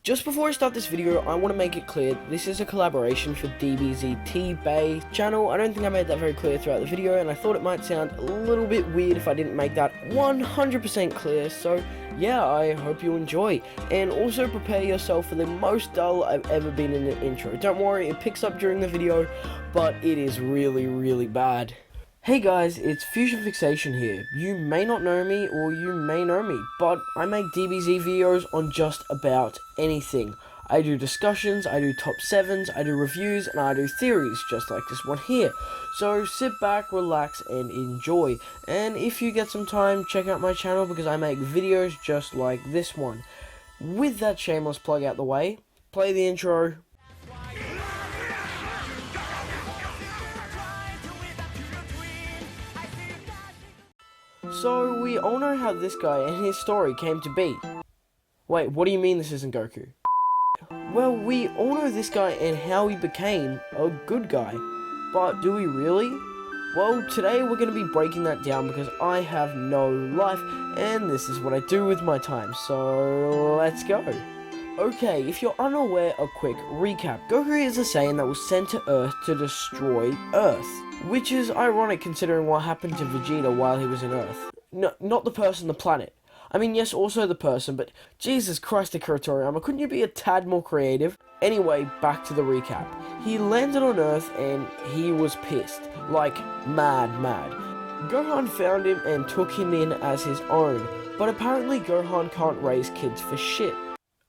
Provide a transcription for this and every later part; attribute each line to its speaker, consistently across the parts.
Speaker 1: Just before I start this video, I want to make it clear this is a collaboration for DBZTBAE channel. I don't think I made that very clear throughout the video, and I thought it might sound a little bit weird if I didn't make that 100% clear. So yeah, I hope you enjoy, and also prepare yourself for the most dull I've ever been in an intro. Don't worry, it picks up during the video, but it is really bad. Hey guys, it's Fusion Fixation here. You may not know me, or you may know me, but I make DBZ videos on just about anything. I do discussions, I do top 7s, I do reviews, and I do theories, just like this one here. So sit back, relax, and enjoy. And if you get some time, check out my channel because I make videos just like this one. With that shameless plug out the way, play the intro. So, we all know how this guy and his story came to be. Wait, what do you mean this isn't Goku? Well, we all know this guy and how he became a good guy. But do we really? Well, today we're going to be breaking that down because I have no life, and this is what I do with my time. So, let's go. Okay, if you're unaware, a quick recap. Goku is a Saiyan that was sent to Earth to destroy Earth, which is ironic considering what happened to Vegeta while he was in Earth. No, not the person, the planet. I mean, yes, also the person, but Jesus Christ, Akira Toriyama, couldn't you be a tad more creative? Anyway, back to the recap. He landed on Earth and he was pissed. Like, mad. Gohan found him and took him in as his own, but apparently Gohan can't raise kids for shit.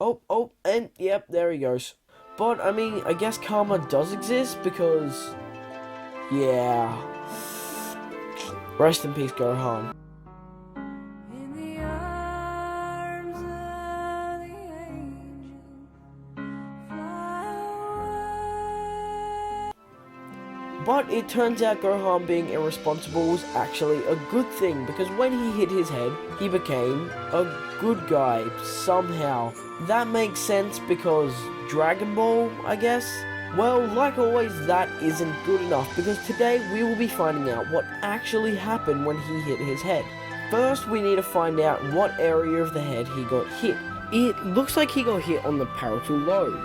Speaker 1: Oh, and yep, there he goes. But, I mean, I guess karma does exist because, yeah. Rest in peace, Gohan.
Speaker 2: In the arms of the angel, fly away.
Speaker 1: But it turns out Gohan being irresponsible was actually a good thing, because when he hit his head, he became a good guy, somehow. That makes sense because Dragon Ball, I guess? Well, like always, that isn't good enough, because today we will be finding out what actually happened when he hit his head. First, we need to find out what area of the head he got hit. It looks like he got hit on the parietal lobe.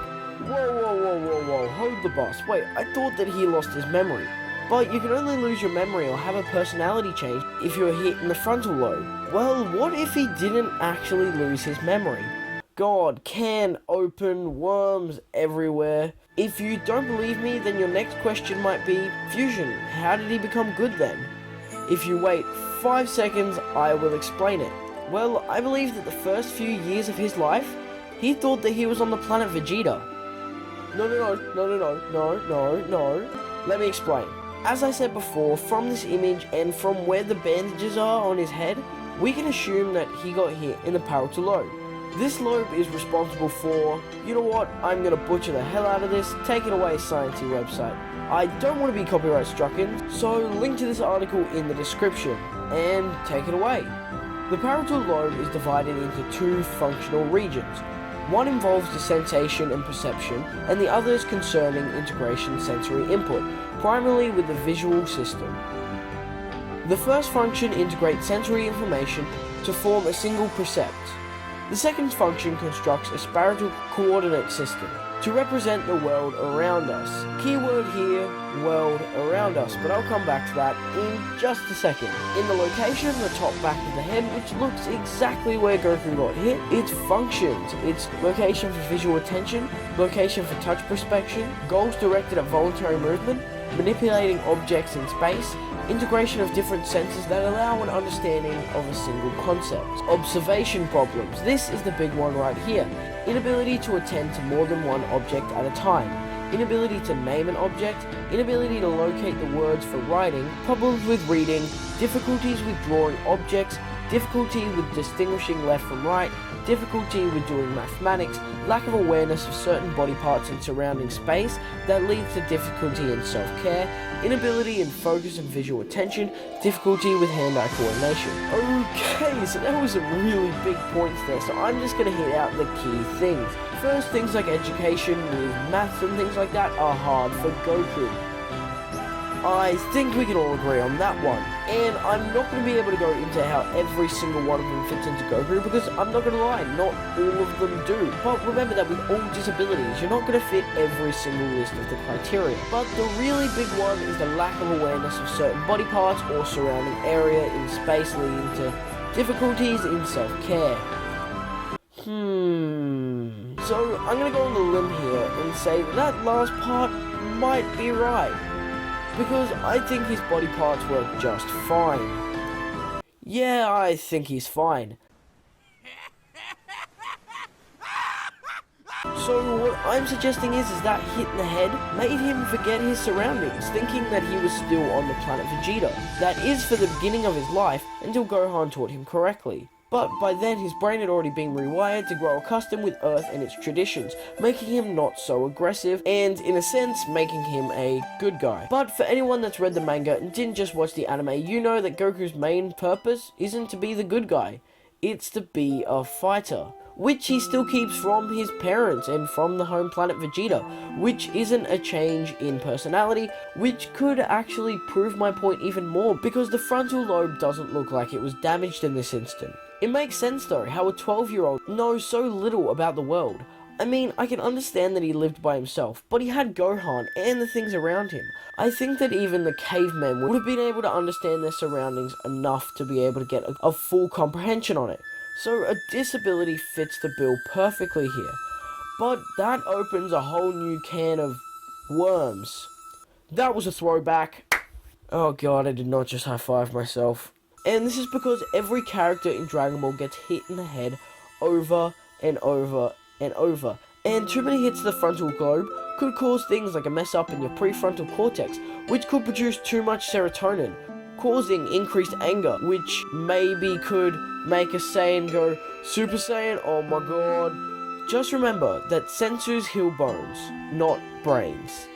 Speaker 1: Whoa, hold the bus. Wait, I thought that he lost his memory. But you can only lose your memory or have a personality change if you're hit in the frontal lobe. Well, what if he didn't actually lose his memory? God, can open, worms everywhere. If you don't believe me, then your next question might be, Fusion, how did he become good then? If you wait 5 seconds, I will explain it. Well, I believe that the first few years of his life, he thought that he was on the planet Vegeta. No. Let me explain. As I said before, from this image and from where the bandages are on his head, we can assume that he got hit in the parietal lobe. This lobe is responsible for, you know what, I'm gonna butcher the hell out of this, take it away, Sciencey website. I don't want to be copyright strucken, so link to this article in the description, and take it away. The parietal lobe is divided into two functional regions. One involves the sensation and perception, and the other is concerning integration sensory input, primarily with the visual system. The first function integrates sensory information to form a single percept. The second function constructs a spatial coordinate system to represent the world around us. Keyword here, world around us, but I'll come back to that in just a second. In the location of the top back of the head, which looks exactly where Goku got hit, its functions. Its location for visual attention, location for touch perspection, goals directed at voluntary movement, manipulating objects in space, integration of different senses that allow an understanding of a single concept. Observation problems. This is the big one right here. Inability to attend to more than one object at a time. Inability to name an object. Inability to locate the words for writing. Problems with reading. Difficulties with drawing objects. Difficulty with distinguishing left from right. Difficulty with doing mathematics. Lack of awareness of certain body parts in surrounding space that leads to difficulty in self-care. Inability in focus and visual attention. Difficulty with hand-eye coordination. Okay, so that was some really big points there, so I'm just going to hit out the key things. First, things like education with maths and things like that are hard for Goku. I think we can all agree on that one. And I'm not going to be able to go into how every single one of them fits into Goku because I'm not going to lie, not all of them do. But remember that with all disabilities, you're not going to fit every single list of the criteria. But the really big one is the lack of awareness of certain body parts or surrounding area in space, leading to difficulties in self-care. So I'm going to go on the limb here and say that last part might be right, because I think his body parts work just fine. Yeah, I think he's fine. So what I'm suggesting is that hit in the head made him forget his surroundings, thinking that he was still on the planet Vegeta. That is for the beginning of his life, until Gohan taught him correctly. But by then his brain had already been rewired to grow accustomed with Earth and its traditions, making him not so aggressive, and in a sense making him a good guy. But for anyone that's read the manga and didn't just watch the anime, you know that Goku's main purpose isn't to be the good guy, it's to be a fighter, which he still keeps from his parents and from the home planet Vegeta, which isn't a change in personality, which could actually prove my point even more, because the frontal lobe doesn't look like it was damaged in this instant. It makes sense though, how a 12-year-old knows so little about the world. I mean, I can understand that he lived by himself, but he had Gohan and the things around him. I think that even the cavemen would have been able to understand their surroundings enough to be able to get a full comprehension on it. So a disability fits the bill perfectly here. But that opens a whole new can of worms. That was a throwback. Oh god, I did not just high-five myself. And this is because every character in Dragon Ball gets hit in the head over and over and over. And too many hits to the frontal lobe could cause things like a mess up in your prefrontal cortex, which could produce too much serotonin, causing increased anger, which maybe could make a Saiyan go Super Saiyan. Oh my god. Just remember that sensus heal bones, not brains.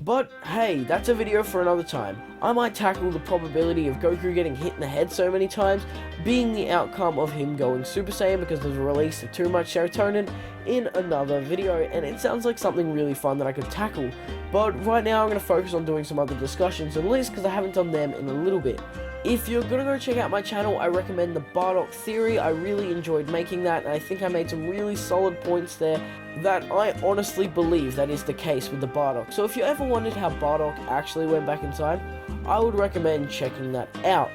Speaker 1: But hey, that's a video for another time. I might tackle the probability of Goku getting hit in the head so many times being the outcome of him going Super Saiyan because of the release of too much serotonin in another video, and it sounds like something really fun that I could tackle. But right now I'm going to focus on doing some other discussions and lists because I haven't done them in a little bit. If you're going to go check out my channel, I recommend the Bardock Theory. I really enjoyed making that, and I think I made some really solid points there that I honestly believe that is the case with the Bardock. So if you ever wondered how Bardock actually went back in time, I would recommend checking that out.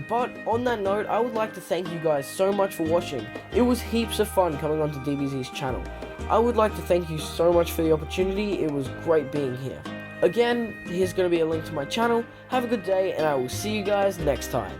Speaker 1: But on that note, I would like to thank you guys so much for watching. It was heaps of fun coming onto DBZ's channel. I would like to thank you so much for the opportunity. It was great being here. Again, here's going to be a link to my channel. Have a good day, and I will see you guys next time.